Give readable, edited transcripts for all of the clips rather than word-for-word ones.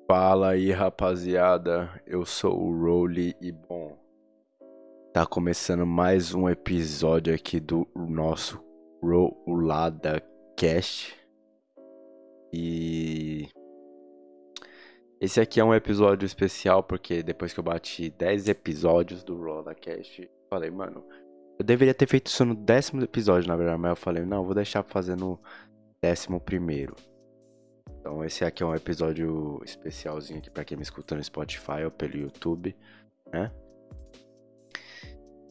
Fala aí, rapaziada. Eu sou o Rowley e bom, tá começando mais um episódio aqui do nosso Rolada Cast. E esse aqui é um episódio especial porque depois que eu bati 10 episódios do Rolada Cast, falei, mano, eu deveria ter feito isso no 10º episódio, na verdade, mas eu falei, não, vou deixar pra fazer no 11º. Então esse aqui é um episódio especialzinho aqui pra quem me escuta no Spotify ou pelo YouTube, né?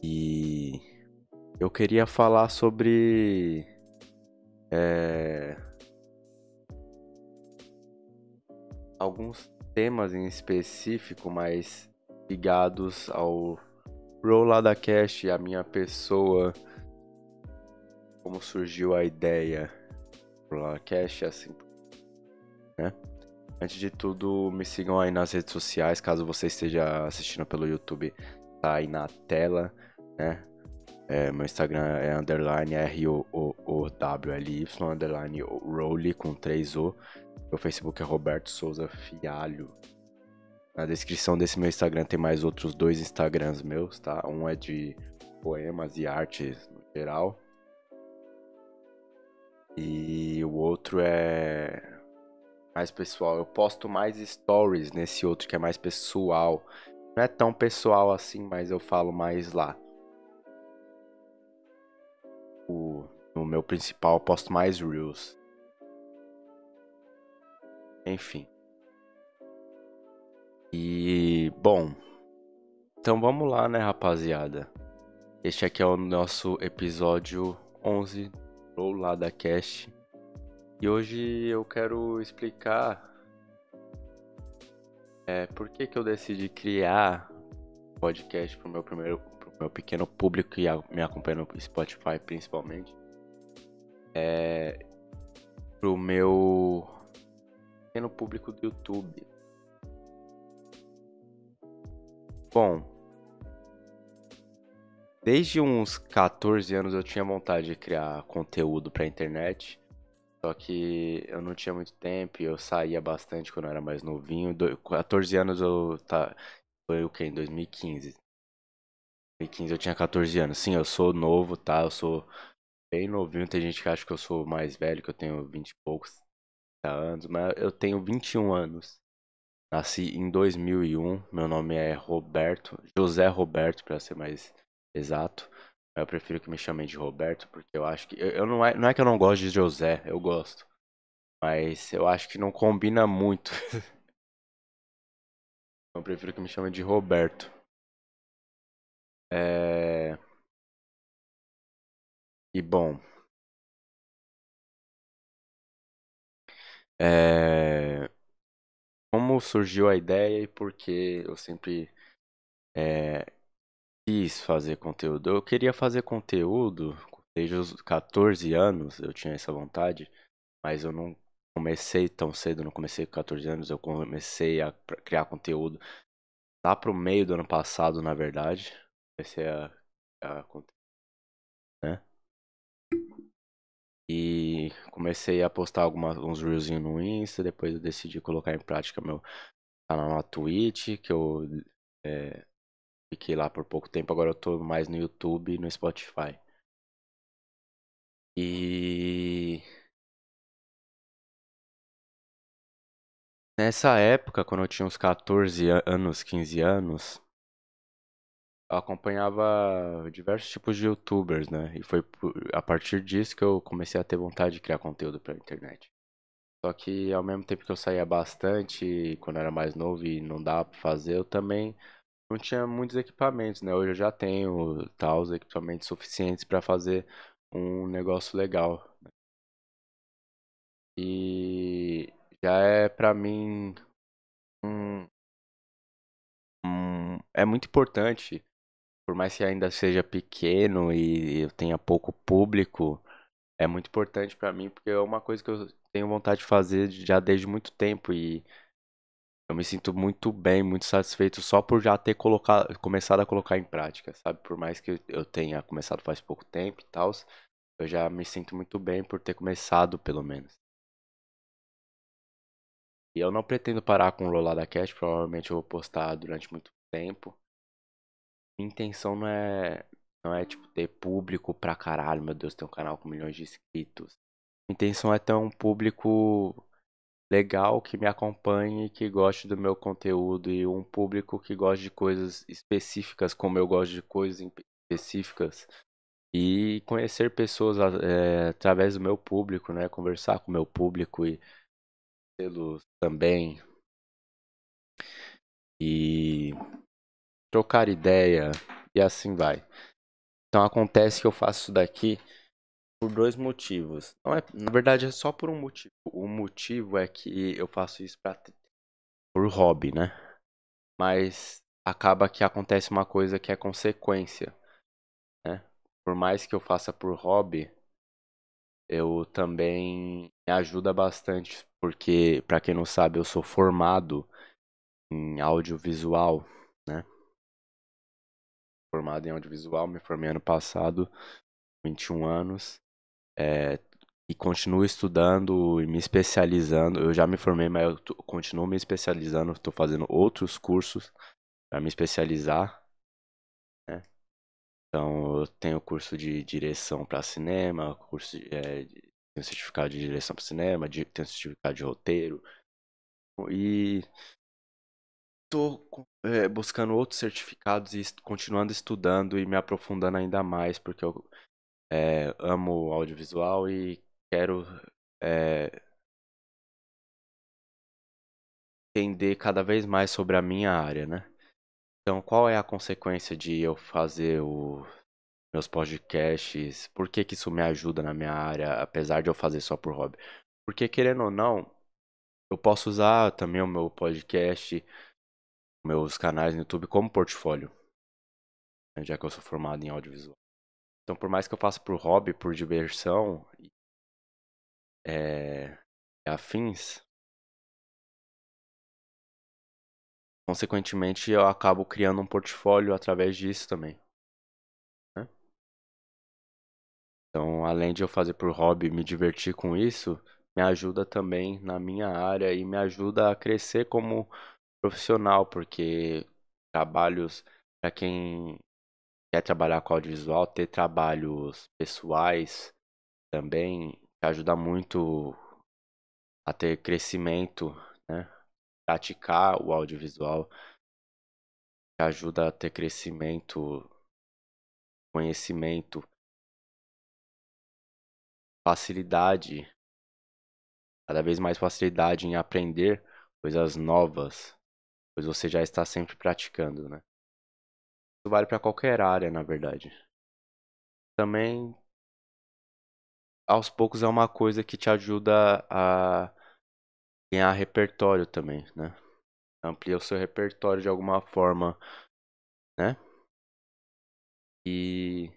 E eu queria falar sobre alguns temas em específico, mas ligados ao Rolada Cast e a minha pessoa, como surgiu a ideia do Rolada Cast, assim, né? Antes de tudo, me sigam aí nas redes sociais, caso você esteja assistindo pelo YouTube, tá aí na tela, né? Meu Instagram é underline ROOWLY, underline Rowley com 3 O. Meu Facebook é Roberto Souza Fialho. Na descrição desse meu Instagram tem mais outros 2 Instagrams meus, tá? Um é de poemas e artes no geral. E o outro é mais pessoal. Eu posto mais stories nesse outro que é mais pessoal. Não é tão pessoal assim, mas eu falo mais lá. No meu principal eu posto mais Reels. Enfim. E, bom, então vamos lá, né, rapaziada? Este aqui é o nosso episódio 11 do Lada Cast. E hoje eu quero explicar por que eu decidi criar podcast pro meu pequeno público que me acompanha no Spotify principalmente. Pro meu pequeno público do YouTube. Bom, desde uns 14 anos eu tinha vontade de criar conteúdo pra internet. Só que eu não tinha muito tempo e eu saía bastante quando eu era mais novinho. 14 anos foi o quê? Em 2015. 2015 eu tinha 14 anos. Sim, eu sou novo, tá? Eu sou bem novinho. Tem gente que acha que eu sou mais velho, que eu tenho 20 e poucos anos. Mas eu tenho 21 anos. Nasci em 2001. Meu nome é Roberto. José Roberto, pra ser mais exato. Eu prefiro que me chamem de Roberto, porque eu acho que. Não é que eu não gosto de José, eu gosto. Mas eu acho que não combina muito. Eu prefiro que me chamem de Roberto. É... E bom, é... como surgiu a ideia e por que eu sempre é, quis fazer conteúdo? Eu queria fazer conteúdo desde os 14 anos, eu tinha essa vontade, mas eu não comecei tão cedo, não comecei com 14 anos, eu comecei a criar conteúdo lá pro meio do ano passado, na verdade. Comecei a né? E comecei a postar uns reelzinhos no Insta, depois eu decidi colocar em prática meu canal na Twitch, que eu é, fiquei lá por pouco tempo, agora eu tô mais no YouTube e no Spotify. E nessa época, quando eu tinha uns 14 anos, 15 anos, eu acompanhava diversos tipos de YouTubers, né? E foi a partir disso que eu comecei a ter vontade de criar conteúdo pra internet. Só que ao mesmo tempo que eu saía bastante quando eu era mais novo e não dava pra fazer, eu também não tinha muitos equipamentos, né? Hoje eu já tenho tal, os equipamentos suficientes para fazer um negócio legal. E já é pra mim um, é muito importante, por mais que ainda seja pequeno e eu tenha pouco público, é muito importante pra mim porque é uma coisa que eu tenho vontade de fazer já desde muito tempo e eu me sinto muito bem, muito satisfeito só por já ter começado a colocar em prática, sabe? Por mais que eu tenha começado faz pouco tempo e tal, eu já me sinto muito bem por ter começado, pelo menos. E eu não pretendo parar com o Rolada Cash, provavelmente eu vou postar durante muito tempo. Minha intenção não é tipo ter público pra caralho, meu Deus, tem um canal com milhões de inscritos. Minha intenção é ter um público legal que me acompanhe, que goste do meu conteúdo e um público que goste de coisas específicas, como eu gosto de coisas específicas. E conhecer pessoas através do meu público, né? Conversar com o meu público e tê-los também. E trocar ideia e assim vai. Então acontece que eu faço isso daqui por dois motivos. Não é, na verdade é só por um motivo. O motivo é que eu faço isso por hobby, né? Mas acaba que acontece uma coisa que é consequência, né? Por mais que eu faça por hobby, eu também me ajuda bastante, porque para quem não sabe, eu sou formado em audiovisual, né? Formado em audiovisual, me formei ano passado, 21 anos. É, e continuo estudando e me especializando. Eu já me formei, mas eu continuo me especializando. Estou fazendo outros cursos para me especializar, né? Então, eu tenho curso de direção para cinema, tenho certificado de direção para cinema, tenho certificado de roteiro. E estou buscando outros certificados e continuando estudando e me aprofundando ainda mais, porque eu amo audiovisual e quero é, entender cada vez mais sobre a minha área, né? Então, qual é a consequência de eu fazer meus podcasts? Por que que isso me ajuda na minha área, apesar de eu fazer só por hobby? Porque, querendo ou não, eu posso usar também o meu podcast, meus canais no YouTube como portfólio, né? Já que eu sou formado em audiovisual. Então, por mais que eu faça por hobby, por diversão, é, afins, consequentemente eu acabo criando um portfólio através disso também, né? Então, além de eu fazer por hobby e me divertir com isso, me ajuda também na minha área e me ajuda a crescer como profissional, porque trabalhos, para quem quer trabalhar com audiovisual, ter trabalhos pessoais também ajuda muito a ter crescimento, né? Praticar o audiovisual ajuda a ter crescimento, conhecimento, facilidade, cada vez mais facilidade em aprender coisas novas, pois você já está sempre praticando, né? Isso vale para qualquer área, na verdade. Também, aos poucos, é uma coisa que te ajuda a ganhar repertório também, né? Amplia o seu repertório de alguma forma, né? E,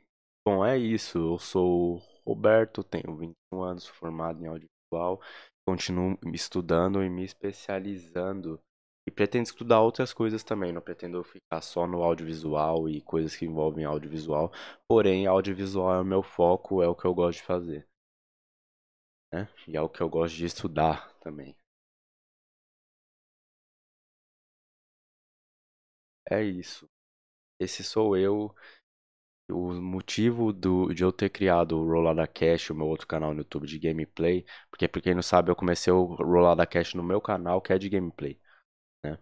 bom, é isso. Eu sou o Roberto, tenho 21 anos, formado em audiovisual, continuo estudando e me especializando. E pretendo estudar outras coisas também, não pretendo ficar só no audiovisual e coisas que envolvem audiovisual. Porém, audiovisual é o meu foco, é o que eu gosto de fazer, né? E é o que eu gosto de estudar também. É isso. Esse sou eu. O motivo de eu ter criado o Rolada Cash, o meu outro canal no YouTube de gameplay, porque pra quem não sabe, eu comecei o Rolada Cash no meu canal, que é de gameplay, né?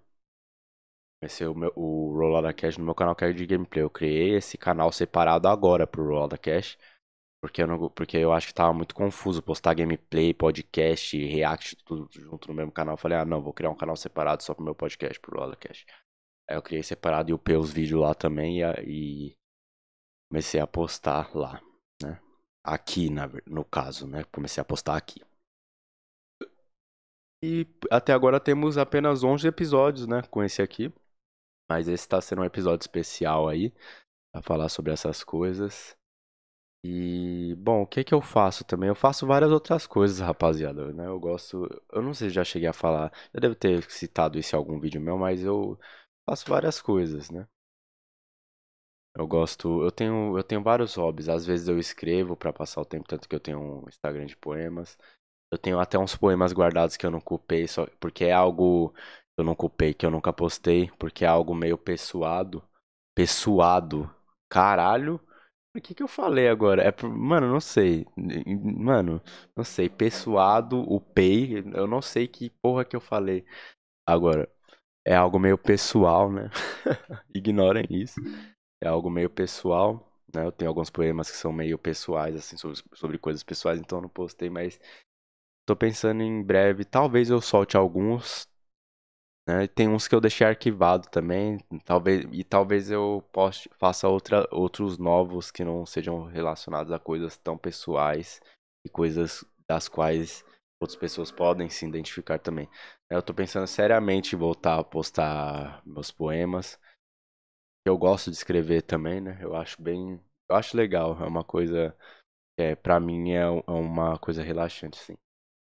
Comecei o Rolada Cash no meu canal, que é de gameplay. Eu criei esse canal separado agora pro Rolada Cash, porque eu acho que tava muito confuso postar gameplay, podcast, react, tudo junto no mesmo canal. Eu falei, ah, não, vou criar um canal separado só pro meu podcast, pro Rolada Cash. Aí eu criei separado e upei os vídeos lá também e comecei a postar lá, né? Aqui, no caso, né? Comecei a postar aqui. E até agora temos apenas 11 episódios, né? Com esse aqui. Mas esse tá sendo um episódio especial aí, pra falar sobre essas coisas. E, bom, o que que eu faço também? Eu faço várias outras coisas, rapaziada, né? Eu gosto. Eu não sei se já cheguei a falar. Eu devo ter citado isso em algum vídeo meu, mas eu faço várias coisas, né? Eu gosto, eu tenho vários hobbies. Às vezes eu escrevo pra passar o tempo, tanto que eu tenho um Instagram de poemas. Eu tenho até uns poemas guardados que eu não culpei, só porque é algo que eu não culpei, que eu nunca postei, porque é algo meio pessoado. Pessoado. Caralho. O que que eu falei agora? Mano, não sei. Mano, não sei. Pessoado, o pei, eu não sei que porra que eu falei. Agora, é algo meio pessoal, né? Ignorem isso. É algo meio pessoal, né? Eu tenho alguns poemas que são meio pessoais, assim, sobre coisas pessoais, então eu não postei, mas tô pensando em breve. Talvez eu solte alguns, né? Tem uns que eu deixei arquivado também. Talvez eu faça outros novos que não sejam relacionados a coisas tão pessoais e coisas das quais outras pessoas podem se identificar também. Eu tô pensando seriamente em voltar a postar meus poemas. Eu gosto de escrever também, né? Eu acho legal. É uma coisa para mim é uma coisa relaxante, assim.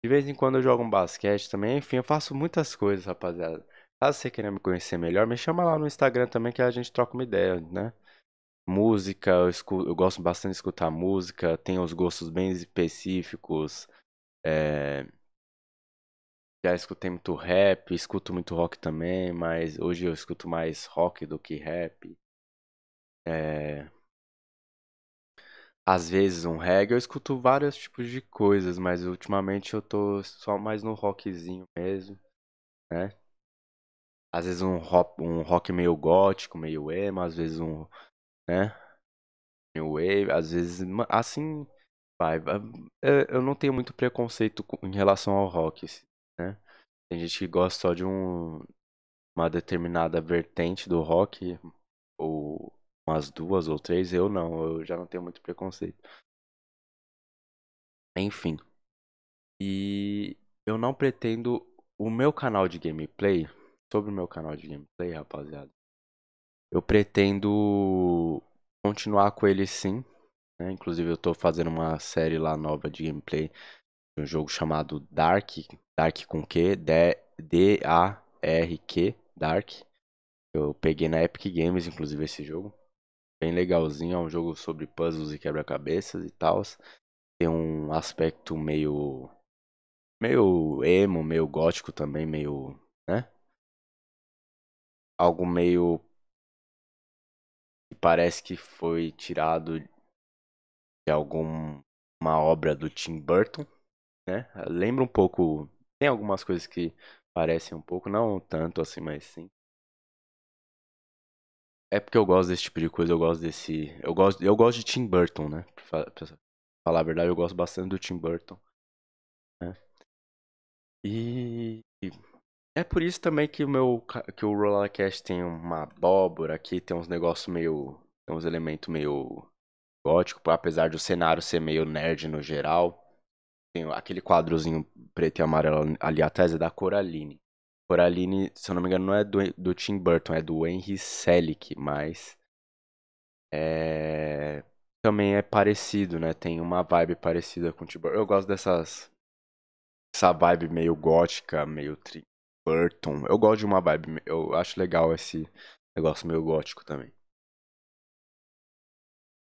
De vez em quando eu jogo um basquete também. Enfim, eu faço muitas coisas, rapaziada. Caso você queira me conhecer melhor, me chama lá no Instagram também que a gente troca uma ideia, né? Música, eu gosto bastante de escutar música, tenho os gostos bem específicos. É, já escutei muito rap, escuto muito rock também, mas hoje eu escuto mais rock do que rap. É, às vezes um reggae, eu escuto vários tipos de coisas, mas ultimamente eu tô só mais no rockzinho mesmo, né? Às vezes um rock meio gótico, meio emo, às vezes né? New wave, às vezes, assim, vai. Eu não tenho muito preconceito em relação ao rock, assim, né? Tem gente que gosta só de uma determinada vertente do rock, ou umas duas ou três, eu não, eu já não tenho muito preconceito. Enfim, e eu não pretendo o meu canal de gameplay, sobre o meu canal de gameplay, rapaziada, eu pretendo continuar com ele sim, né? Inclusive eu tô fazendo uma série lá nova de gameplay de um jogo chamado Dark, Dark com Q, D-A-R-Q, Dark. Eu peguei na Epic Games, inclusive, esse jogo. Bem legalzinho, é um jogo sobre puzzles e quebra-cabeças e tal. Tem um aspecto meio emo, meio gótico também, meio, né? Algo meio que parece que foi tirado de alguma obra do Tim Burton, né? Lembra um pouco, tem algumas coisas que parecem um pouco, não tanto assim, mas sim. É porque eu gosto desse tipo de coisa, eu gosto desse. Eu gosto de Tim Burton, né? Pra falar a verdade, eu gosto bastante do Tim Burton, né? E é por isso também que que o Rollercast tem uma abóbora aqui, tem uns negócios meio. Tem uns elementos meio gótico, apesar do cenário ser meio nerd no geral. Tem aquele quadrozinho preto e amarelo ali atrás, é da Coraline. Coraline, se eu não me engano, não é do Tim Burton, é do Henry Selick, mas é, também é parecido, né? Tem uma vibe parecida com o Tim Burton. Eu gosto essa vibe meio gótica, meio Tim Burton. Eu gosto de uma vibe, eu acho legal esse negócio meio gótico também.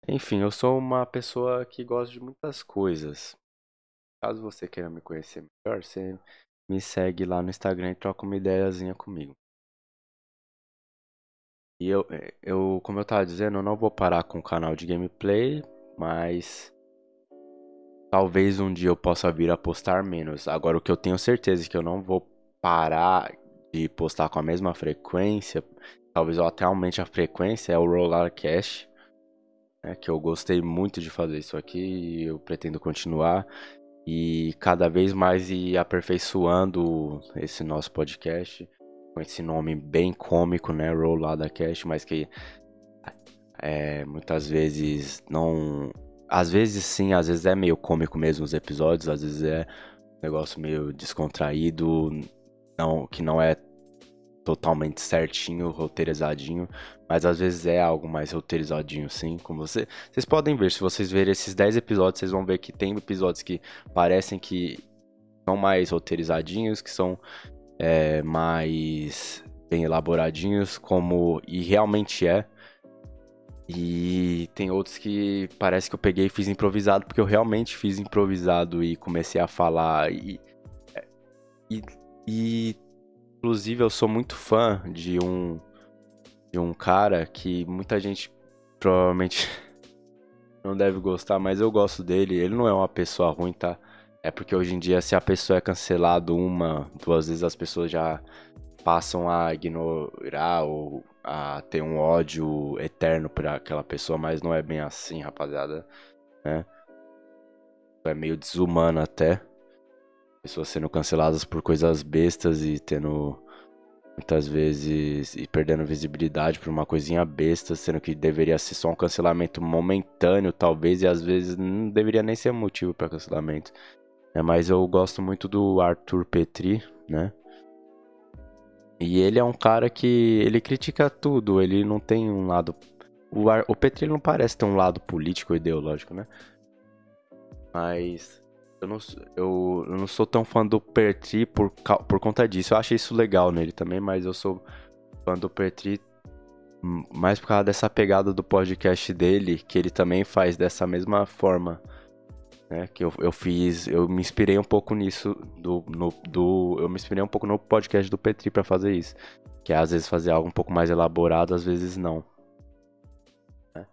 Enfim, eu sou uma pessoa que gosta de muitas coisas. Caso você queira me conhecer melhor, você me segue lá no Instagram e troca uma ideiazinha comigo. E como eu tava dizendo, eu não vou parar com o canal de gameplay, mas talvez um dia eu possa vir a postar menos. Agora, o que eu tenho certeza é que eu não vou parar de postar com a mesma frequência, talvez eu até aumente a frequência, é o Roller Cash, né, que eu gostei muito de fazer isso aqui e eu pretendo continuar e cada vez mais ir aperfeiçoando esse nosso podcast com esse nome bem cômico, né, Rollada Cash, mas que muitas vezes não. Às vezes sim, às vezes é meio cômico mesmo os episódios, às vezes é um negócio meio descontraído, não, que não é totalmente certinho, roteirizadinho, mas às vezes é algo mais roteirizadinho, sim, como vocês podem ver, se vocês verem esses 10 episódios, vocês vão ver que tem episódios que parecem que são mais roteirizadinhos, que são mais bem elaboradinhos, como e realmente é. E tem outros que parece que eu peguei e fiz improvisado, porque eu realmente fiz improvisado e comecei a falar. E, e inclusive, eu sou muito fã de um cara que muita gente provavelmente não deve gostar, mas eu gosto dele. Ele não é uma pessoa ruim, tá? É porque hoje em dia, se a pessoa é cancelado uma, duas vezes, as pessoas já passam a ignorar ou a ter um ódio eterno por aquela pessoa, mas não é bem assim, rapaziada, né? É meio desumano até. Pessoas sendo canceladas por coisas bestas e tendo muitas vezes e perdendo visibilidade por uma coisinha besta, sendo que deveria ser só um cancelamento momentâneo, talvez, e às vezes não deveria nem ser motivo para cancelamento. Mas eu gosto muito do Arthur Petri, né? E ele é um cara que ele critica tudo, ele não tem um lado. O Petri não parece ter um lado político ou ideológico, né? Mas eu não sou tão fã do Petri por conta disso. Eu acho isso legal nele também, mas eu sou fã do Petri mais por causa dessa pegada do podcast dele, que ele também faz dessa mesma forma, né? Que eu me inspirei um pouco nisso, eu me inspirei um pouco no podcast do Petri pra fazer isso. Que é às vezes fazer algo um pouco mais elaborado, às vezes não, né?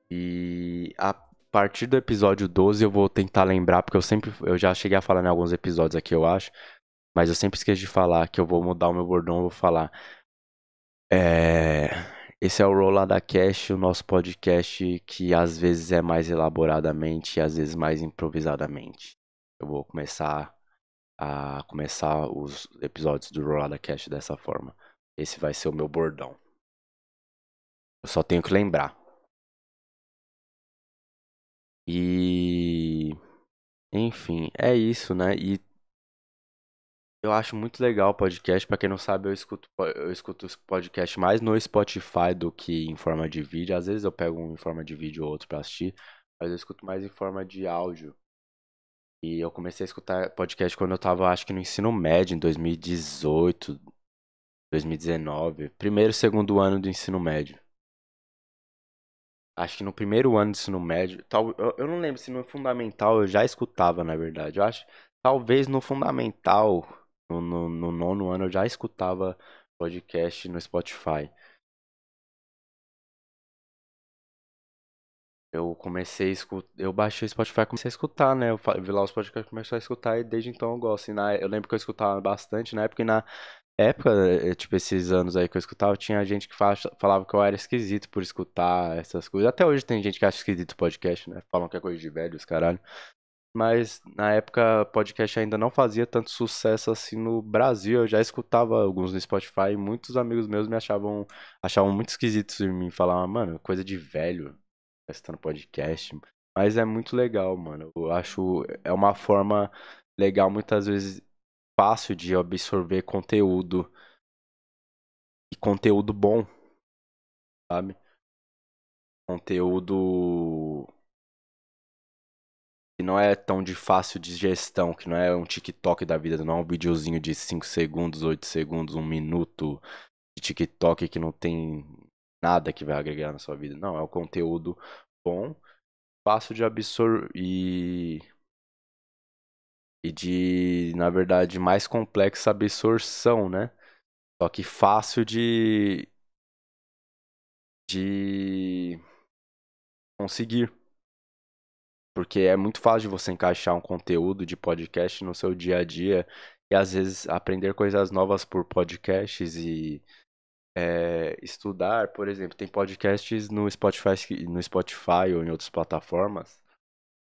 E a partir do episódio 12 eu vou tentar lembrar, porque eu já cheguei a falar em alguns episódios aqui, eu acho, mas eu sempre esqueço de falar que eu vou mudar o meu bordão, eu vou falar. É, esse é o Rolada Cash, o nosso podcast que às vezes é mais elaboradamente e às vezes mais improvisadamente. Eu vou começar os episódios do Rolada Cash dessa forma. Esse vai ser o meu bordão. Eu só tenho que lembrar. E enfim, é isso, né? E eu acho muito legal o podcast. Pra quem não sabe, eu escuto os podcasts mais no Spotify do que em forma de vídeo. Às vezes eu pego um em forma de vídeo ou outro pra assistir, mas eu escuto mais em forma de áudio. E eu comecei a escutar podcast quando eu tava, acho que no ensino médio, em 2018, 2019. Primeiro, segundo ano do ensino médio. Acho que no primeiro ano do ensino médio, eu não lembro se no fundamental eu já escutava, na verdade. Eu acho, talvez no fundamental, no nono ano, eu já escutava podcast no Spotify. Eu comecei a escutar, eu baixei o Spotify e comecei a escutar, né? Vi lá os podcasts, comecei a escutar e desde então eu gosto. Eu lembro que eu escutava bastante na época, e na época, tipo, esses anos aí que eu escutava, tinha gente que falava que eu era esquisito por escutar essas coisas. Até hoje tem gente que acha esquisito podcast, né? Falam que é coisa de velhos, caralho. Mas na época, podcast ainda não fazia tanto sucesso assim no Brasil. Eu já escutava alguns no Spotify e muitos amigos meus achavam muito esquisitos em mim. Falavam, mano, coisa de velho, escutando podcast. Mas é muito legal, mano. Eu acho, é uma forma legal, muitas vezes fácil de absorver conteúdo e conteúdo bom, sabe? Conteúdo que não é tão de fácil digestão, que não é um TikTok da vida, não é um videozinho de 5 segundos, 8 segundos, um minuto de TikTok que não tem nada que vai agregar na sua vida. Não, é um conteúdo bom, fácil de absorver e de, na verdade, mais complexa absorção, né? Só que fácil de conseguir. Porque é muito fácil de você encaixar um conteúdo de podcast no seu dia a dia e às vezes aprender coisas novas por podcasts e estudar, por exemplo, tem podcasts no Spotify ou em outras plataformas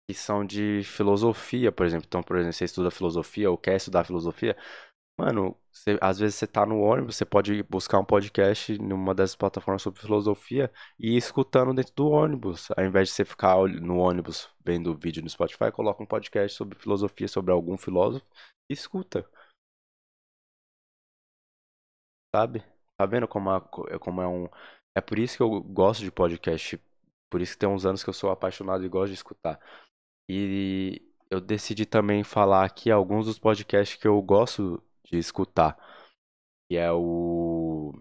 que são de filosofia, por exemplo. Então, por exemplo, você estuda filosofia ou quer estudar filosofia, mano, às vezes você tá no ônibus, você pode buscar um podcast numa dessas plataformas sobre filosofia e ir escutando dentro do ônibus. Ao invés de você ficar no ônibus vendo vídeo no Spotify, coloca um podcast sobre filosofia, sobre algum filósofo e escuta, sabe? Tá vendo como é um. É por isso que eu gosto de podcast. Por isso que tem uns anos que eu sou apaixonado e gosto de escutar. E eu decidi também falar aqui alguns dos podcasts que eu gosto de escutar. Que é o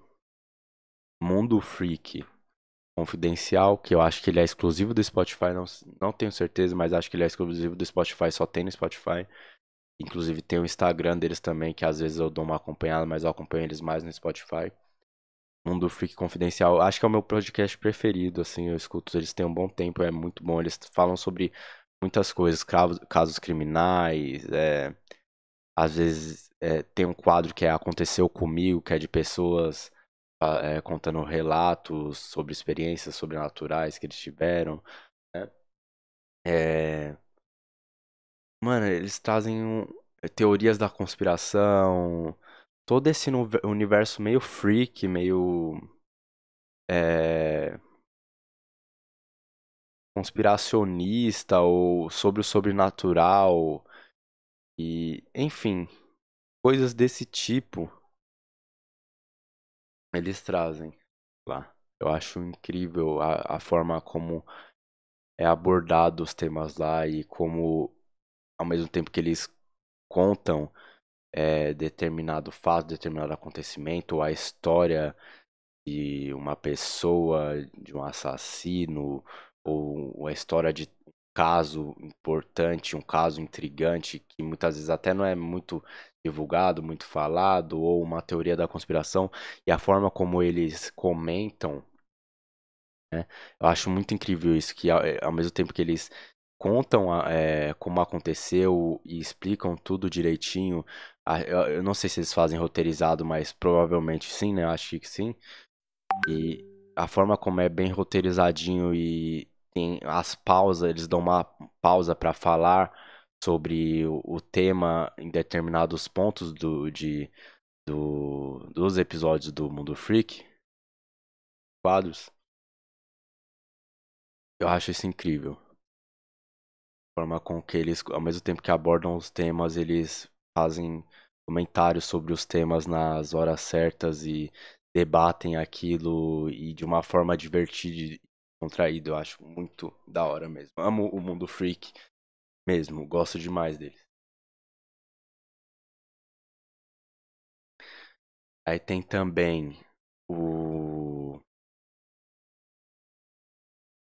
Mundo Freak. Confidencial, que eu acho que ele é exclusivo do Spotify, não tenho certeza, mas acho que ele é exclusivo do Spotify, só tem no Spotify. Inclusive tem o Instagram deles também, que às vezes eu dou uma acompanhada, mas eu acompanho eles mais no Spotify. Mundo Freak Confidencial, acho que é o meu podcast preferido, assim, eu escuto eles têm um bom tempo, é muito bom. Eles falam sobre muitas coisas, casos criminais, às vezes tem um quadro que é Aconteceu Comigo, que é de pessoas contando relatos sobre experiências sobrenaturais que eles tiveram, né? É, mano, eles trazem teorias da conspiração, todo esse universo meio freak, meio é, conspiracionista ou sobre o sobrenatural e, enfim, coisas desse tipo eles trazem lá. Eu acho incrível a forma como é abordado os temas lá e como, ao mesmo tempo que eles contam determinado fato, determinado acontecimento, ou a história de uma pessoa, de um assassino, ou a história de um caso importante, um caso intrigante, que muitas vezes até não é muito divulgado, muito falado, ou uma teoria da conspiração, e a forma como eles comentam, né? Eu acho muito incrível isso, que ao mesmo tempo que eles contam como aconteceu e explicam tudo direitinho. Eu não sei se eles fazem roteirizado, mas provavelmente sim, né? Eu acho que sim. E a forma como é bem roteirizadinho e tem as pausas, eles dão uma pausa para falar sobre o tema em determinados pontos dos episódios do Mundo Freak, quadros. Eu acho isso incrível. A forma com que eles, ao mesmo tempo que abordam os temas, eles fazem comentários sobre os temas nas horas certas e debatem aquilo e de uma forma divertida e contraída. Eu acho muito da hora mesmo. Amo o Mundo Freak mesmo, gosto demais dele. Aí tem também o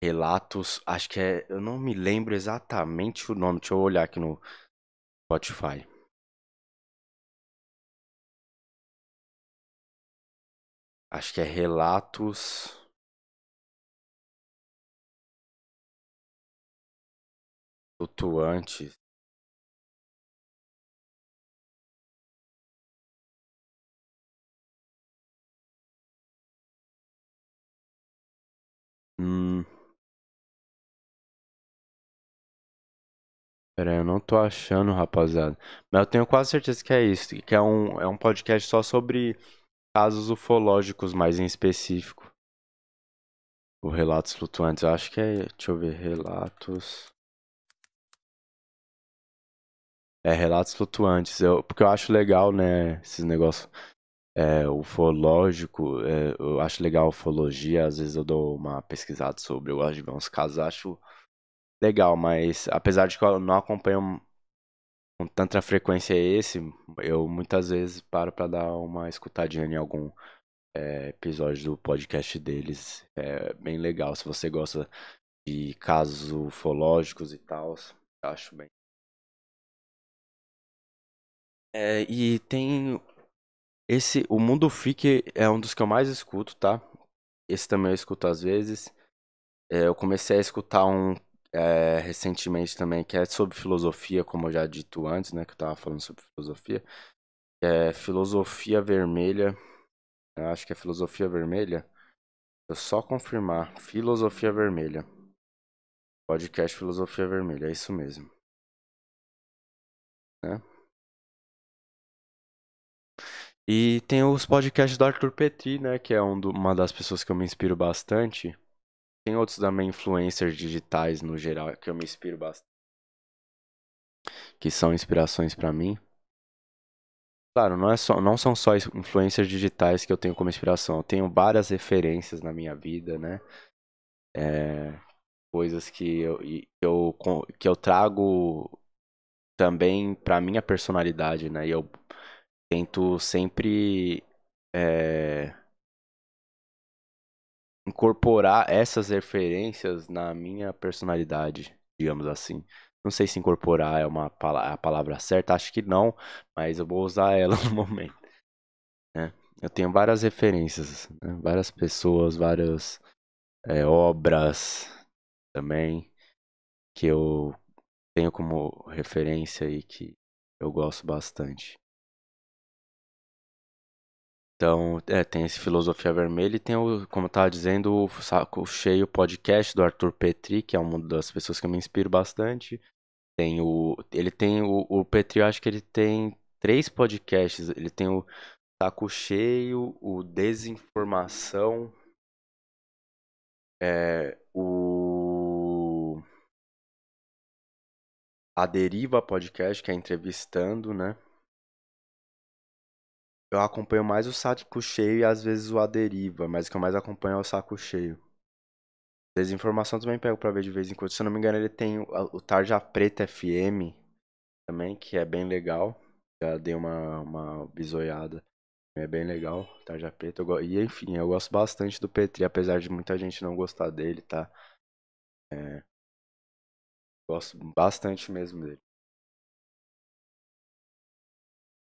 Relatos, acho que eu não me lembro exatamente o nome, deixa eu olhar aqui no Spotify. Acho que é Relatos Flutuantes. Hum, Pera aí, eu não tô achando, rapaziada. Mas eu tenho quase certeza que é isso, que é um podcast só sobre casos ufológicos, mais em específico. O Relatos Flutuantes, eu acho que é. Deixa eu ver, Relatos. É, Relatos Flutuantes. Porque eu acho legal, né? Esses negócios ufológico. Eu acho legal a ufologia. Às vezes eu dou uma pesquisada sobre. Eu gosto de ver uns casos, acho legal, mas apesar de que eu não acompanho com tanta frequência esse, eu muitas vezes paro pra dar uma escutadinha em algum episódio do podcast deles. É bem legal. Se você gosta de casos ufológicos e tal, acho bem. E tem o Mundo Freak é um dos que eu mais escuto, tá? Esse também eu escuto às vezes. Eu comecei a escutar um recentemente também que é sobre filosofia, como eu já dito antes, né? Que eu tava falando sobre filosofia. É Filosofia Vermelha. Eu acho que é Filosofia Vermelha. Eu só confirmar. Filosofia Vermelha. Podcast Filosofia Vermelha, é isso mesmo, né? E tem os podcasts do Arthur Petri, né? Que é uma das pessoas que eu me inspiro bastante. Tem outros também influencers digitais no geral que eu me inspiro bastante, que são inspirações pra mim. Claro, não são só influencers digitais que eu tenho como inspiração. Eu tenho várias referências na minha vida, né? É, coisas que eu trago também pra minha personalidade, né? E eu tento sempre incorporar essas referências na minha personalidade, digamos assim. Não sei se incorporar é a palavra certa, acho que não, mas eu vou usar ela no momento, né? Eu tenho várias referências, né? Várias pessoas, várias obras também que eu tenho como referência e que eu gosto bastante. Então, tem esse Filosofia Vermelha e tem o, como eu tava dizendo, o Saco Cheio podcast do Arthur Petri, que é uma das pessoas que eu me inspiro bastante. Ele tem o Petri, eu acho que ele tem 3 podcasts. Ele tem o Saco Cheio, o Desinformação, o A Deriva Podcast, que é entrevistando, né? Eu acompanho mais o Saco Cheio e às vezes o A Deriva, mas o que eu mais acompanho é o Saco Cheio. Desinformação também pego pra ver de vez em quando. Se eu não me engano, ele tem o Tarja Preta FM também, que é bem legal. Já dei uma bisoiada. É bem legal, Tarja Preta. E enfim, eu gosto bastante do Petri, apesar de muita gente não gostar dele, tá? Gosto bastante mesmo dele.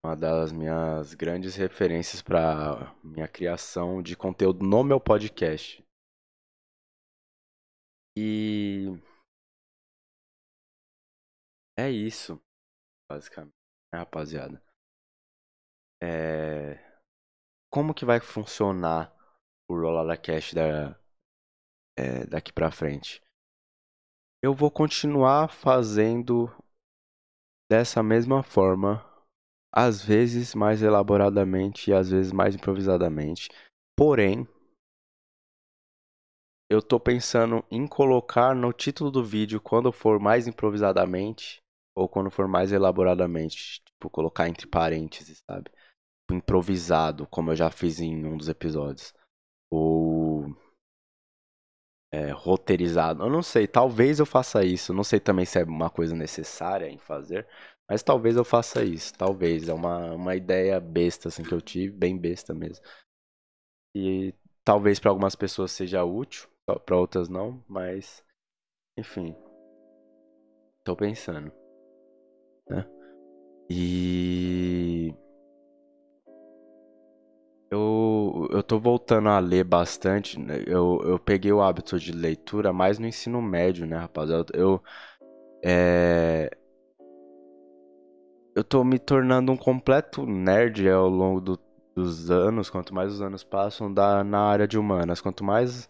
Uma das minhas grandes referências para minha criação de conteúdo no meu podcast. E é isso, basicamente, né, rapaziada? É... Como que vai funcionar o Rolada Cash daqui pra frente? Eu vou continuar fazendo dessa mesma forma, às vezes mais elaboradamente e às vezes mais improvisadamente. Porém, eu tô pensando em colocar no título do vídeo quando for mais improvisadamente ou quando for mais elaboradamente, tipo, colocar entre parênteses, sabe? Improvisado, como eu já fiz em um dos episódios. Ou roteirizado. Eu não sei, talvez eu faça isso. Não sei também se é uma coisa necessária em fazer, mas talvez eu faça isso. Talvez. É uma ideia besta assim que eu tive, bem besta mesmo. E talvez para algumas pessoas seja útil, para outras não, mas enfim, tô pensando, né? E eu tô voltando a ler bastante, né? Eu peguei o hábito de leitura mais no ensino médio, né, rapaziada? É, eu tô me tornando um completo nerd ao longo dos anos, quanto mais os anos passam, na área de humanas. Quanto mais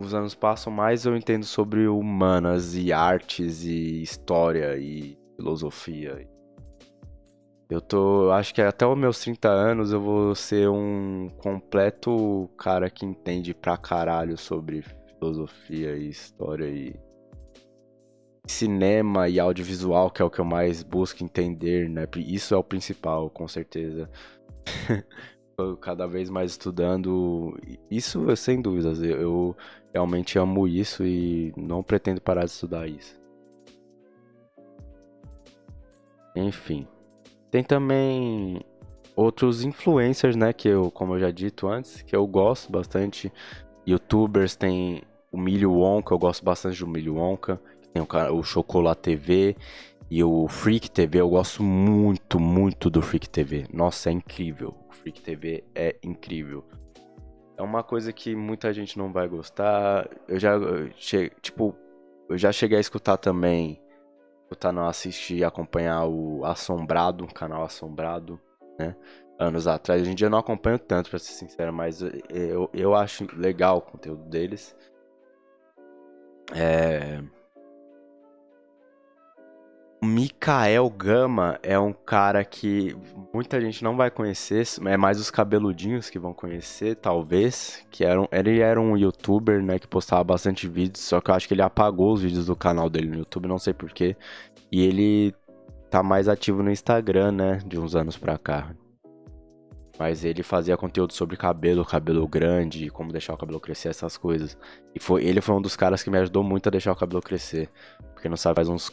os anos passam, mais eu entendo sobre humanas e artes e história e filosofia. Eu acho que até os meus 30 anos eu vou ser um completo cara que entende pra caralho sobre filosofia e história e cinema e audiovisual, que é o que eu mais busco entender, né? Isso é o principal, com certeza. Eu cada vez mais estudando. Isso, sem dúvidas, eu realmente amo isso e não pretendo parar de estudar isso. Enfim. Tem também outros influencers, né? Que eu, como eu já dito antes, que eu gosto bastante. YouTubers, tem o Milho Wonka, eu gosto bastante do Milho Wonka. Tem o Chocolat TV e o Freak TV, eu gosto muito, muito do Freak TV. Nossa, é incrível. O Freak TV é incrível. É uma coisa que muita gente não vai gostar. Eu já cheguei a escutar também, escutar não, assistir e acompanhar o Assombrado, o canal Assombrado, né? Anos atrás. Hoje em dia eu não acompanho tanto, pra ser sincero, mas eu acho legal o conteúdo deles. O Mikael Gama é um cara que muita gente não vai conhecer, é mais os cabeludinhos que vão conhecer, talvez. Ele era um youtuber, né, que postava bastante vídeos, só que eu acho que ele apagou os vídeos do canal dele no YouTube, não sei porquê. E ele tá mais ativo no Instagram, né, de uns anos pra cá. Mas ele fazia conteúdo sobre cabelo grande, como deixar o cabelo crescer, essas coisas. Ele foi um dos caras que me ajudou muito a deixar o cabelo crescer. Porque não sabe, faz uns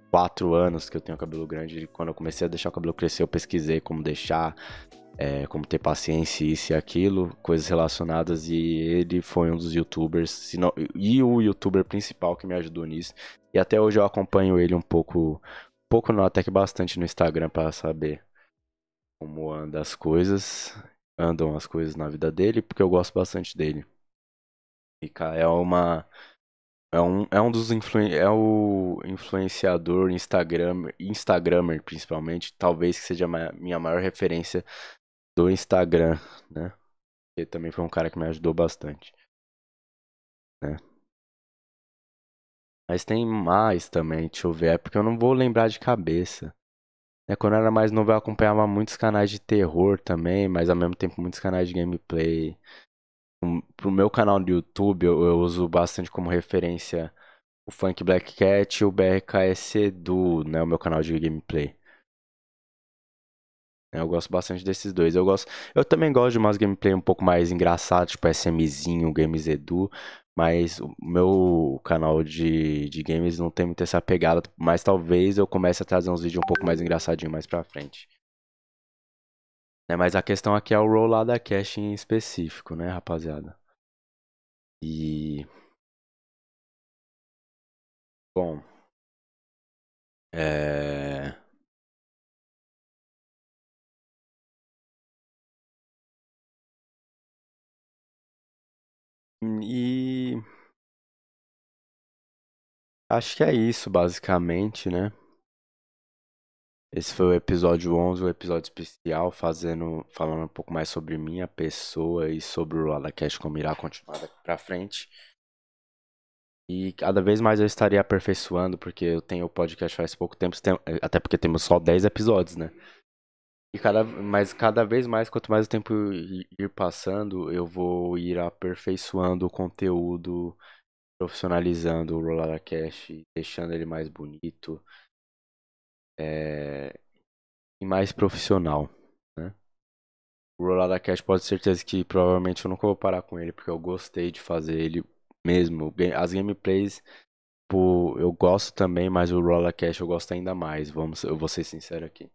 4 anos que eu tenho cabelo grande. E quando eu comecei a deixar o cabelo crescer, eu pesquisei como deixar. como ter paciência, isso e aquilo, coisas relacionadas, e ele foi um dos youtubers, e o youtuber principal que me ajudou nisso. E até hoje eu acompanho ele um pouco não, até que bastante no Instagram para saber como andam as coisas na vida dele, porque eu gosto bastante dele. E, cara, é um dos é o influenciador, Instagramer principalmente, talvez que seja a minha maior referência do Instagram, né? Ele também foi um cara que me ajudou bastante, né? Mas tem mais também, deixa eu ver, é porque eu não vou lembrar de cabeça. Quando eu era mais novo eu acompanhava muitos canais de terror também, mas ao mesmo tempo muitos canais de gameplay. Pro meu canal do YouTube eu uso bastante como referência o Funk Black Cat e o BRKS Edu, né? O meu canal de gameplay. Eu gosto bastante desses dois. Eu também gosto de umas gameplay um pouco mais engraçadas, tipo SMzinho, Games Edu, mas o meu canal de games não tem muito essa pegada, mas talvez eu comece a trazer uns vídeos um pouco mais engraçadinhos mais pra frente. Mas a questão aqui é o roll da cache em específico, né, rapaziada? E, bom, é... E acho que é isso, basicamente, né? Esse foi o episódio 11, o episódio especial, falando um pouco mais sobre minha pessoa e sobre o Alacast, como irá continuar daqui pra frente. E cada vez mais eu estaria aperfeiçoando, porque eu tenho o podcast faz pouco tempo, até porque temos só 10 episódios, né? Mas cada vez mais, quanto mais o tempo ir passando, eu vou ir aperfeiçoando o conteúdo, profissionalizando o Rolada Cash, deixando ele mais bonito, e mais profissional, né? O Rolada Cash pode ter certeza que provavelmente eu nunca vou parar com ele, porque eu gostei de fazer ele mesmo. As gameplays, pô, eu gosto também, mas o Rolada Cash eu gosto ainda mais. Eu vou ser sincero aqui.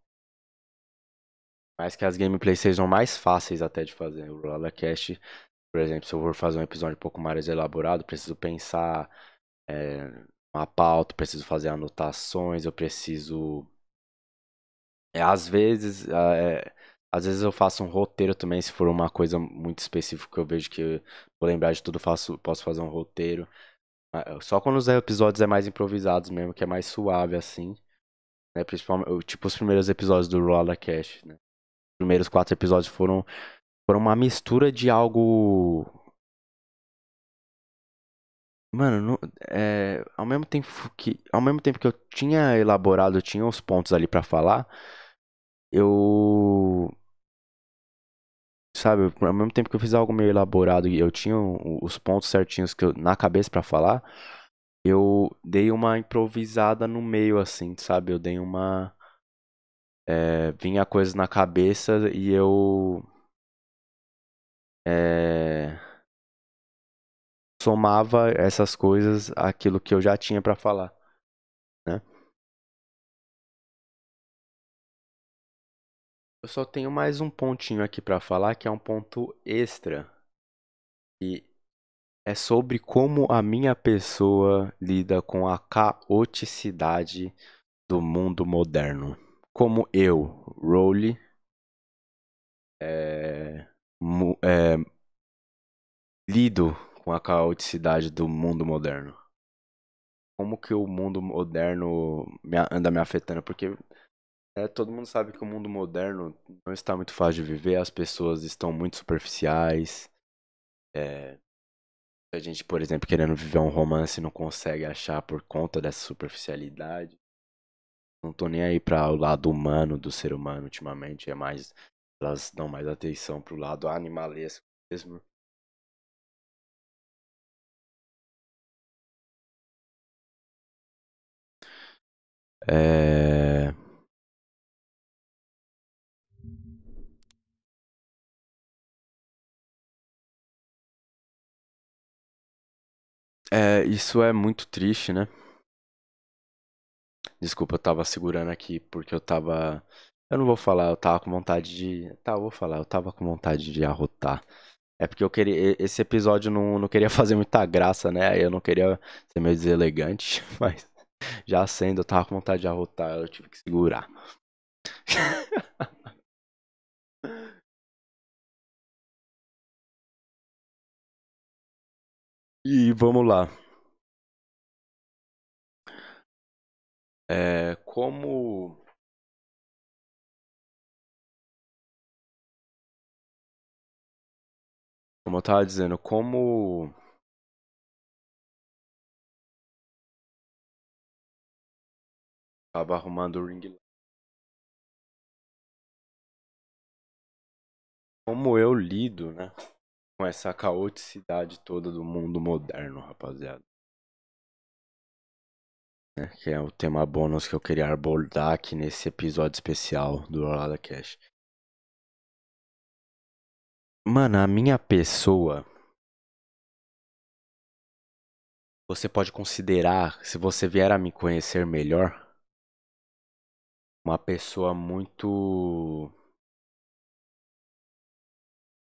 Mais que as gameplays sejam mais fáceis até de fazer. O Rolada Cash, por exemplo, se eu for fazer um episódio um pouco mais elaborado, preciso pensar é, uma pauta, preciso fazer anotações, eu preciso. É, às vezes, às vezes eu faço um roteiro também, se for uma coisa muito específica que eu vejo que eu vou lembrar de tudo, posso fazer um roteiro. Só quando os episódios é mais improvisados mesmo, que é mais suave assim, né? Principalmente, tipo os primeiros episódios do Rolla Cash, né? Os primeiros 4 episódios foram uma mistura de algo. Mano, ao mesmo tempo que eu tinha elaborado, eu tinha os pontos ali pra falar, eu sabe, ao mesmo tempo que eu fiz algo meio elaborado e eu tinha os pontos certinhos na cabeça pra falar, eu dei uma improvisada no meio, assim, sabe? Eu dei uma. Vinha coisas na cabeça e eu. é, somava essas coisas àquilo que eu já tinha pra falar, né? Eu só tenho mais um pontinho aqui pra falar, que é um ponto extra. E é sobre como a minha pessoa lida com a caoticidade do mundo moderno. Como eu, Rowley, é, lido com a caoticidade do mundo moderno. Como que o mundo moderno anda me afetando? Porque todo mundo sabe que o mundo moderno não está muito fácil de viver, as pessoas estão muito superficiais. É, a gente, por exemplo, querendo viver um romance não consegue achar por conta dessa superficialidade. Não tô nem aí para o lado humano do ser humano ultimamente, elas dão mais atenção pro lado animalesco mesmo. É, isso é muito triste, né? Desculpa, eu tava segurando aqui porque eu tava Eu não vou falar, eu tava com vontade de. Tá, eu vou falar, eu tava com vontade de arrotar. É porque eu queria. Esse episódio não queria fazer muita graça, né? Aí eu não queria ser meio deselegante, mas já sendo, eu tava com vontade de arrotar, eu tive que segurar. E vamos lá. É, como eu tava dizendo, como tava arrumando o ring light. Como eu lido, né? Com essa caoticidade toda do mundo moderno, rapaziada. Né, que é o tema bônus que eu queria abordar aqui nesse episódio especial do Orlada Cash. Mano, a minha pessoa, você pode considerar, se você vier a me conhecer melhor, uma pessoa muito.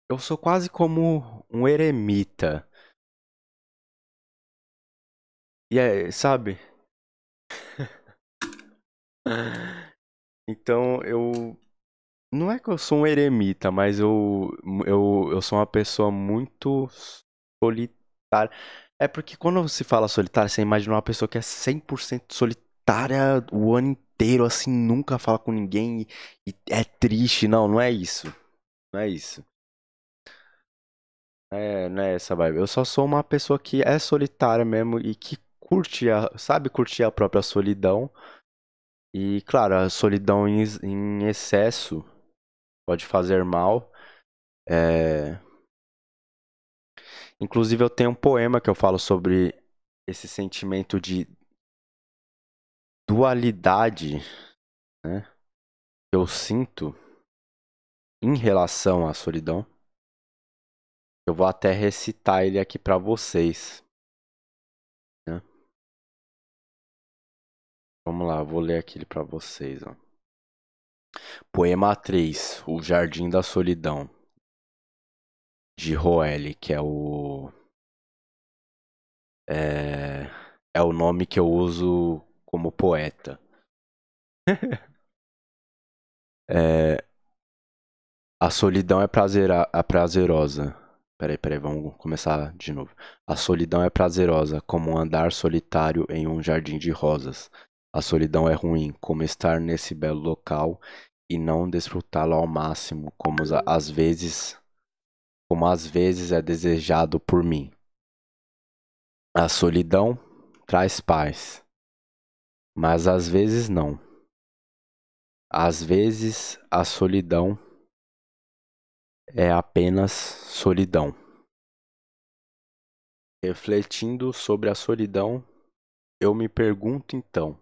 Eu sou quase como um eremita. E é, sabe? Então eu. Não é que eu sou um eremita, mas eu sou uma pessoa muito solitária. É porque quando se fala solitária, você imagina uma pessoa que é 100% solitária o ano inteiro, assim, nunca fala com ninguém e é triste. Não, não é isso. Não é isso. É, não é essa vibe. Eu só sou uma pessoa que é solitária mesmo e que sabe curtir a própria solidão. E, claro, a solidão em excesso pode fazer mal. É... Inclusive, eu tenho um poema que eu falo sobre esse sentimento de dualidade, né, que eu sinto em relação à solidão. Eu vou até recitar ele aqui pra vocês, né? Vamos lá, eu vou ler aquele pra vocês, ó. Poema 3, O Jardim da Solidão, de Roelle, que é, é o nome que eu uso como poeta. É, a solidão é prazerosa. Peraí, vamos começar de novo. A solidão é prazerosa, como andar solitário em um jardim de rosas. A solidão é ruim, como estar nesse belo local e não desfrutá-lo ao máximo, como às vezes é desejado por mim. A solidão traz paz, mas às vezes não. Às vezes a solidão é apenas solidão. Refletindo sobre a solidão, eu me pergunto então: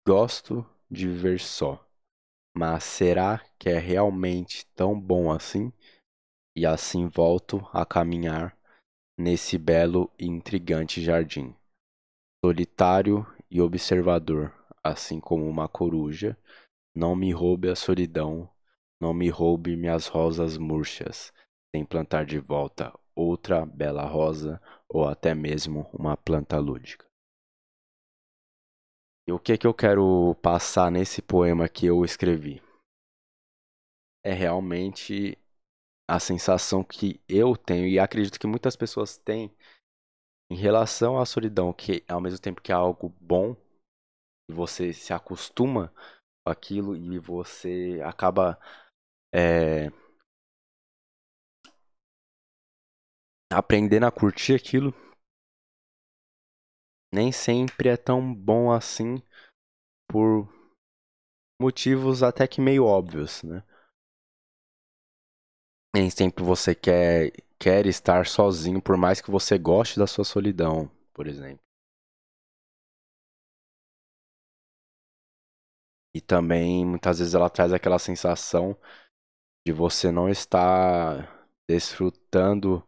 gosto de viver só, mas será que é realmente tão bom assim? E assim volto a caminhar nesse belo e intrigante jardim, solitário e observador, assim como uma coruja. Não me roube a solidão, não me roube minhas rosas murchas, sem plantar de volta outra bela rosa ou até mesmo uma planta lúdica. E o que eu quero passar nesse poema que eu escrevi? É realmente a sensação que eu tenho e acredito que muitas pessoas têm em relação à solidão, que ao mesmo tempo que é algo bom, você se acostuma com aquilo e você acaba é, aprendendo a curtir aquilo, nem sempre é tão bom assim por motivos até que meio óbvios, né? Nem sempre você quer estar sozinho, por mais que você goste da sua solidão, por exemplo. E também, muitas vezes, ela traz aquela sensação de você não estar desfrutando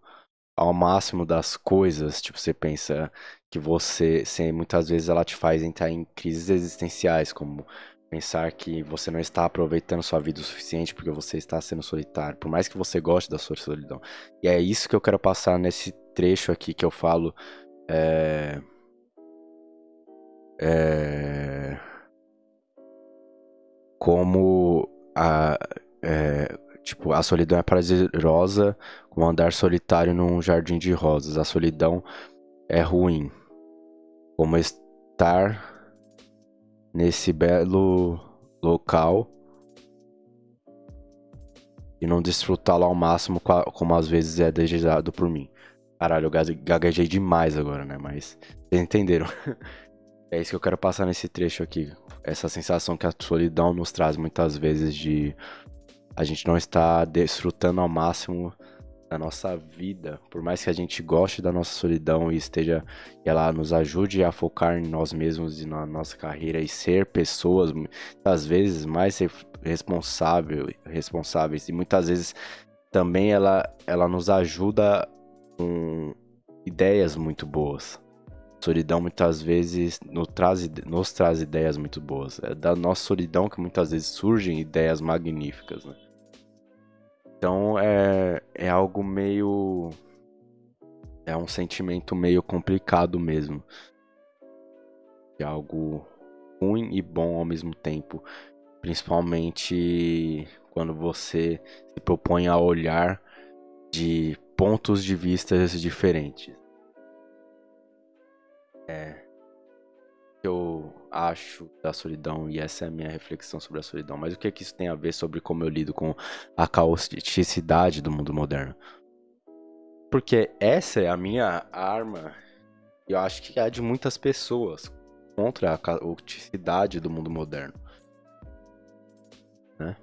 ao máximo das coisas. Tipo, você pensa que você, muitas vezes ela te faz entrar em crises existenciais, como pensar que você não está aproveitando sua vida o suficiente porque você está sendo solitário, por mais que você goste da sua solidão. E é isso que eu quero passar nesse trecho aqui que eu falo. É, é, como tipo, a solidão é prazerosa, como andar solitário num jardim de rosas. A solidão é ruim, como estar nesse belo local e não desfrutá-lo ao máximo, como às vezes é desejado por mim. Caralho, eu gaguejei demais agora, né? Mas vocês entenderam. É isso que eu quero passar nesse trecho aqui. Essa sensação que a solidão nos traz muitas vezes de a gente não estar desfrutando ao máximo da nossa vida, por mais que a gente goste da nossa solidão e esteja, e ela nos ajude a focar em nós mesmos e na nossa carreira e ser pessoas, muitas vezes mais responsáveis e muitas vezes também ela nos ajuda com ideias muito boas. Solidão muitas vezes nos traz ideias muito boas. É da nossa solidão que muitas vezes surgem ideias magníficas, né? Então é algo meio. É um sentimento meio complicado mesmo. É algo ruim e bom ao mesmo tempo. Principalmente quando você se propõe a olhar de pontos de vistas diferentes. Eu acho da solidão, e essa é a minha reflexão sobre a solidão. Mas o que é que isso tem a ver sobre como eu lido com a caoticidade do mundo moderno? Porque essa é a minha arma, e eu acho que é a de muitas pessoas, contra a caoticidade do mundo moderno, né?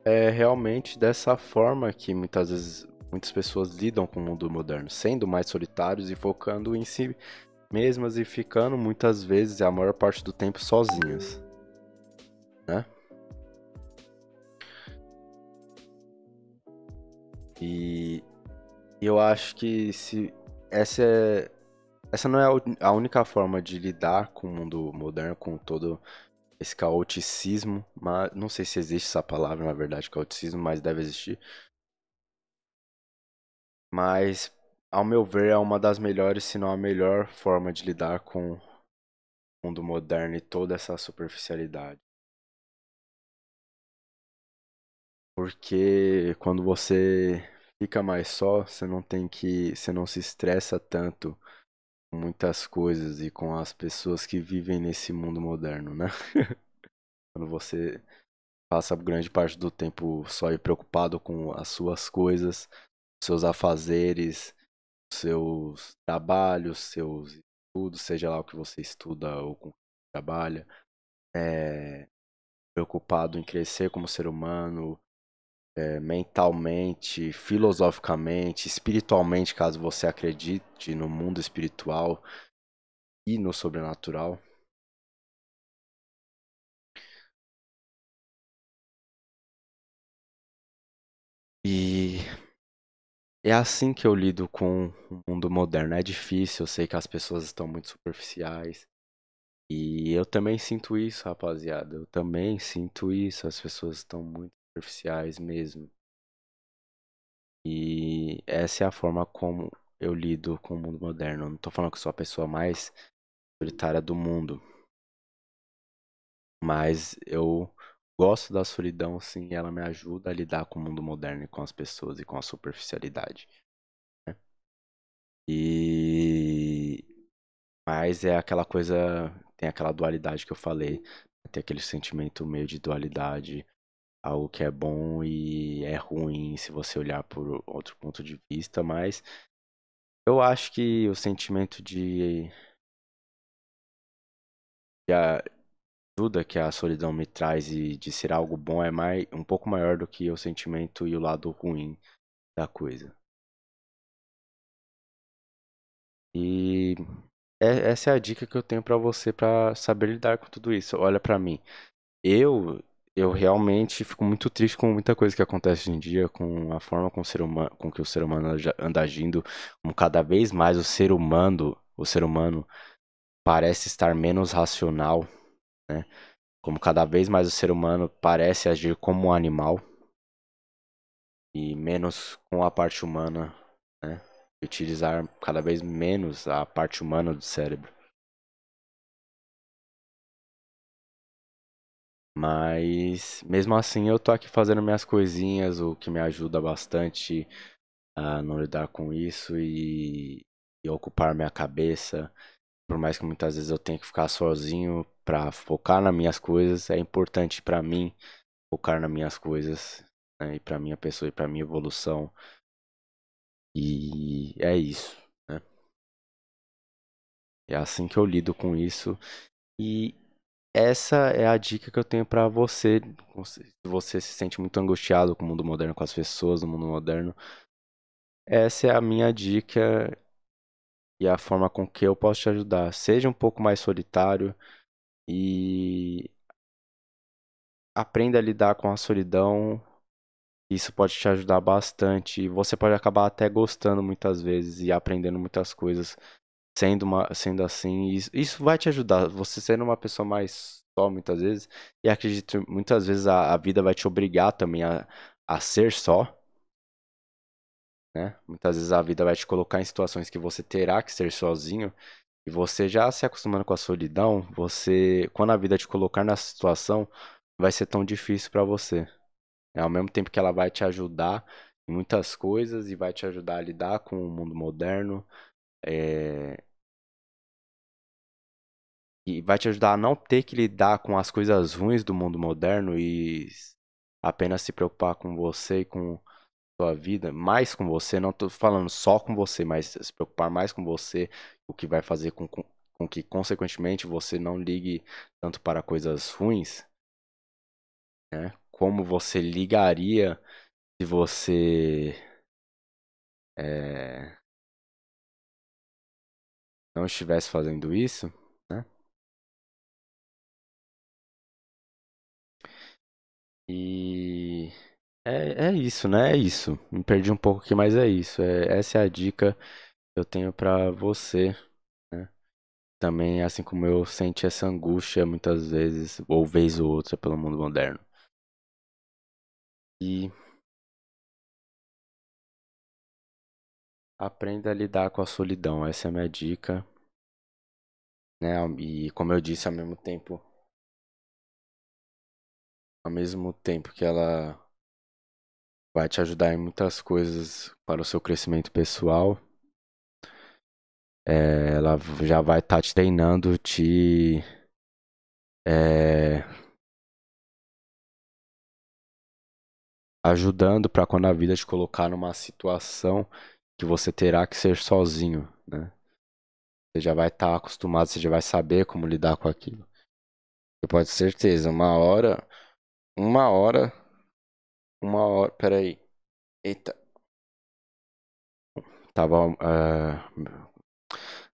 É realmente dessa forma que muitas vezes muitas pessoas lidam com o mundo moderno, sendo mais solitários e focando em si mesmas e ficando muitas vezes a maior parte do tempo sozinhas, né? E eu acho que se essa não é a única forma de lidar com o mundo moderno, com todo esse caoticismo, mas não sei se existe essa palavra, na verdade, caoticismo, mas deve existir. Mas, ao meu ver, é uma das melhores, se não a melhor forma de lidar com o mundo moderno e toda essa superficialidade. Porque quando você fica mais só, você não se estressa tanto com muitas coisas e com as pessoas que vivem nesse mundo moderno, né? Quando você passa grande parte do tempo só e preocupado com as suas coisas, seus afazeres, seus trabalhos, seus estudos, seja lá o que você estuda ou com que trabalha, preocupado em crescer como ser humano, mentalmente, filosoficamente, espiritualmente, caso você acredite no mundo espiritual e no sobrenatural. E é assim que eu lido com o mundo moderno. É difícil, eu sei que as pessoas estão muito superficiais. E eu também sinto isso, rapaziada. Eu também sinto isso. As pessoas estão muito superficiais mesmo. E essa é a forma como eu lido com o mundo moderno. Eu não tô falando que eu sou a pessoa mais solitária do mundo. Mas eu gosto da solidão, sim, e ela me ajuda a lidar com o mundo moderno e com as pessoas e com a superficialidade, né? E mas é aquela coisa, tem aquela dualidade que eu falei, tem aquele sentimento meio de dualidade, algo que é bom e é ruim se você olhar por outro ponto de vista, mas eu acho que o sentimento de ajuda que a solidão me traz e de ser algo bom é um pouco maior do que o sentimento e o lado ruim da coisa. E essa é a dica que eu tenho pra você pra saber lidar com tudo isso. Olha pra mim. Eu eu realmente fico muito triste com muita coisa que acontece hoje em dia, com a forma com o ser humano, com que o ser humano anda agindo, como cada vez mais o ser humano o ser humano parece estar menos racional, né? Como cada vez mais o ser humano parece agir como um animal e menos com a parte humana, né? Utilizar cada vez menos a parte humana do cérebro. Mas mesmo assim eu tô aqui fazendo minhas coisinhas, o que me ajuda bastante a não lidar com isso e ocupar minha cabeça. Por mais que muitas vezes eu tenha que ficar sozinho pra focar nas minhas coisas, é importante pra mim focar nas minhas coisas, né? E pra minha pessoa e pra minha evolução. E é isso, né? É assim que eu lido com isso. E essa é a dica que eu tenho pra você. Se você se sente muito angustiado com o mundo moderno, com as pessoas do mundo moderno, essa é a minha dica e a forma com que eu posso te ajudar. Seja um pouco mais solitário e aprenda a lidar com a solidão. Isso pode te ajudar bastante. E você pode acabar até gostando muitas vezes e aprendendo muitas coisas sendo assim. Isso vai te ajudar. Você sendo uma pessoa mais só muitas vezes. E acredito, muitas vezes a vida vai te obrigar também a ser só, né? Muitas vezes a vida vai te colocar em situações que você terá que ser sozinho. E você já se acostumando com a solidão, quando a vida te colocar nessa situação, vai ser tão difícil pra você. É ao mesmo tempo que ela vai te ajudar em muitas coisas e vai te ajudar a lidar com o mundo moderno, é, e vai te ajudar a não ter que lidar com as coisas ruins do mundo moderno e apenas se preocupar com você e com sua vida, mais com você, não tô falando só com você, mas se preocupar mais com você, o que vai fazer com que, consequentemente, você não ligue tanto para coisas ruins, né? Como você ligaria se você é, não estivesse fazendo isso, né? E é isso, né? É isso. Me perdi um pouco aqui, mas é isso. Essa é a dica que eu tenho pra você, né? Também, assim como eu senti essa angústia muitas vezes, ou vez ou outra, pelo mundo moderno. E aprenda a lidar com a solidão. Essa é a minha dica, né? E como eu disse, ao mesmo tempo que ela vai te ajudar em muitas coisas para o seu crescimento pessoal, ela já vai estar te treinando, é, ajudando para quando a vida te colocar numa situação que você terá que ser sozinho, né? Você já vai estar acostumado, você já vai saber como lidar com aquilo. Você pode ter certeza, uma hora, peraí. Eita, tava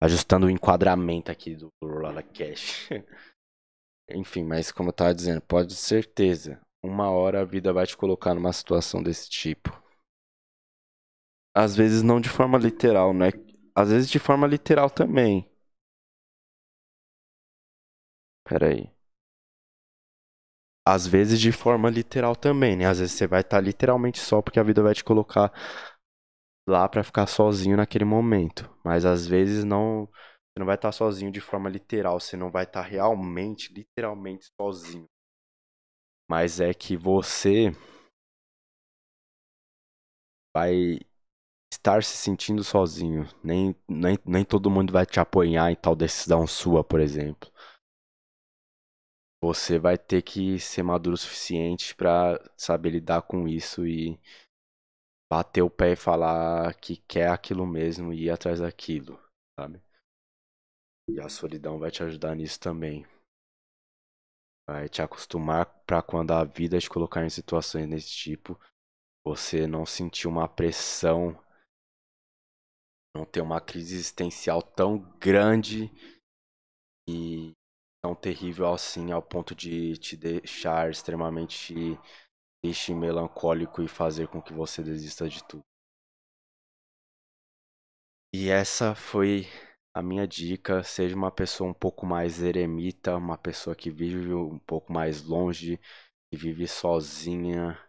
ajustando o enquadramento aqui do Lala Cash. Enfim, mas como eu tava dizendo, pode ter certeza, uma hora a vida vai te colocar numa situação desse tipo. Às vezes não de forma literal, né? Às vezes de forma literal também. Peraí. Às vezes de forma literal também, né? Às vezes você vai estar literalmente só porque a vida vai te colocar lá pra ficar sozinho naquele momento. Mas às vezes não, você não vai estar sozinho de forma literal, você não vai estar realmente, literalmente sozinho. Mas é que você vai estar se sentindo sozinho. Nem todo mundo vai te apoiar em tal decisão sua, por exemplo. Você vai ter que ser maduro o suficiente pra saber lidar com isso e bater o pé e falar que quer aquilo mesmo e ir atrás daquilo, sabe? E a solidão vai te ajudar nisso também. Vai te acostumar pra quando a vida te colocar em situações desse tipo, você não sentir uma pressão, não ter uma crise existencial tão grande e tão terrível assim, ao ponto de te deixar extremamente triste, melancólico e fazer com que você desista de tudo. E essa foi A minha dica, seja uma pessoa um pouco mais eremita, uma pessoa que vive um pouco mais longe, que vive sozinha,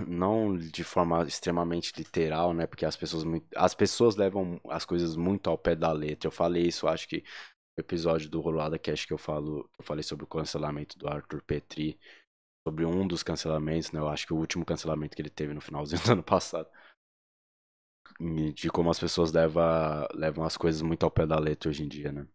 não de forma extremamente literal, né? Porque as pessoas levam as coisas muito ao pé da letra. Eu falei isso, acho que no episódio do Rolada Cast eu falei sobre o cancelamento do Arthur Petri, sobre um dos cancelamentos, né? Eu acho que o último cancelamento que ele teve no finalzinho do ano passado. De como as pessoas levam as coisas muito ao pé da letra hoje em dia, né?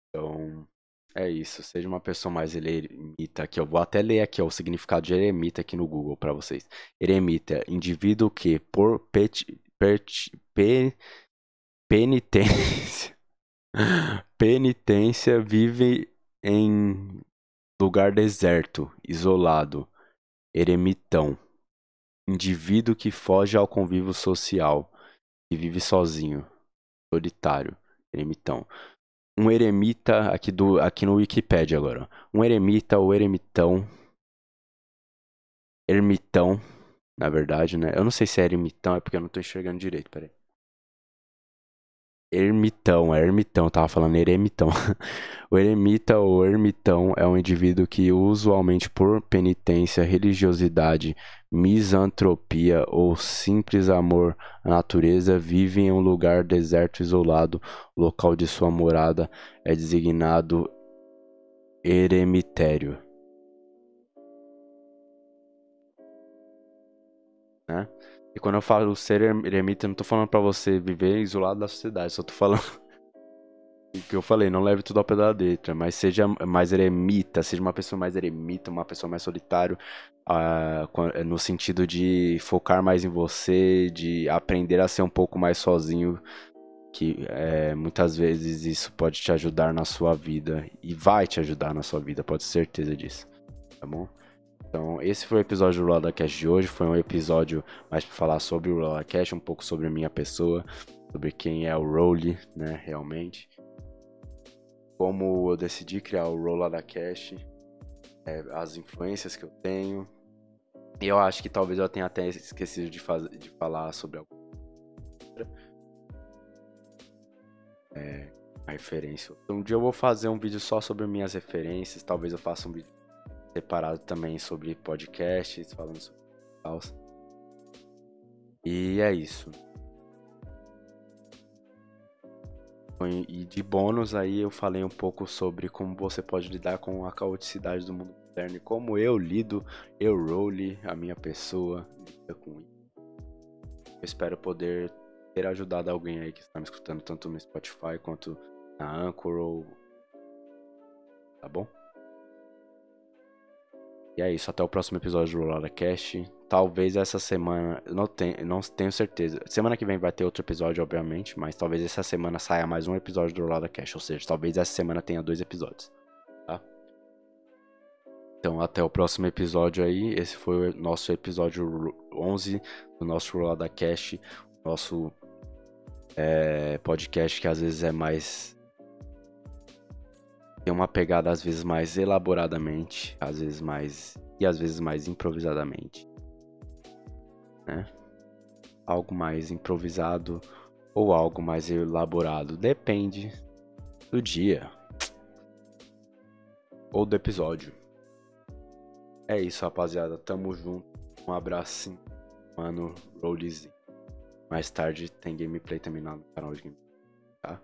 Então, é isso. Seja uma pessoa mais eremita, que eu vou até ler aqui ó, o significado de eremita aqui no Google para vocês. Eremita, indivíduo que por penitência, penitência vive em lugar deserto, isolado, eremitão. Indivíduo que foge ao convívio social, que vive sozinho, solitário, eremitão. Um eremita, aqui no Wikipedia agora. Um eremita ou ermitão, na verdade, né? Eu não sei se é ermitão, é porque eu não tô enxergando direito, peraí. Ermitão, tava falando eremitão. O eremita ou ermitão é um indivíduo que usualmente por penitência, religiosidade, misantropia ou simples amor à natureza vive em um lugar deserto isolado. O local de sua morada é designado eremitério, né? E quando eu falo ser eremita, eu não tô falando pra você viver isolado da sociedade, só tô falando o que eu falei, não leve tudo ao pé da letra, mas seja mais eremita, seja uma pessoa mais eremita, uma pessoa mais solitário, no sentido de focar mais em você, de aprender a ser um pouco mais sozinho, que muitas vezes isso pode te ajudar na sua vida, e vai te ajudar na sua vida, pode ter certeza disso, tá bom? Então, esse foi o episódio do LolaCast de hoje. Foi um episódio mais para falar sobre o LolaCast, um pouco sobre a minha pessoa, sobre quem é o Rolly, né, realmente. Como eu decidi criar o LolaCast, as influências que eu tenho. E eu acho que talvez eu tenha até esquecido de falar sobre alguma referência. Então, um dia eu vou fazer um vídeo só sobre minhas referências. Talvez eu faça um vídeo separado também sobre podcasts, falando sobre tals. E é isso. E de bônus aí eu falei um pouco sobre como você pode lidar com a caoticidade do mundo moderno e como eu lido, Rolly, a minha pessoa, lida com isso. Eu espero poder ter ajudado alguém aí que está me escutando tanto no Spotify quanto na Anchor, tá bom? E é isso, até o próximo episódio do Rolada Cast. Talvez essa semana, não tenho certeza. Semana que vem vai ter outro episódio, obviamente, mas talvez essa semana saia mais um episódio do Rolada Cast, ou seja, talvez essa semana tenha 2 episódios, tá? Então, até o próximo episódio aí. Esse foi o nosso episódio 11 do nosso Rolada Cast, nosso podcast que às vezes é mais tem uma pegada às vezes mais elaboradamente, às vezes mais improvisadamente, né? Algo mais improvisado ou algo mais elaborado, depende do dia ou do episódio. É isso, rapaziada, tamo junto. Um abraço, mano, Rollies. Mais tarde tem gameplay também lá no canal de gameplay, tá?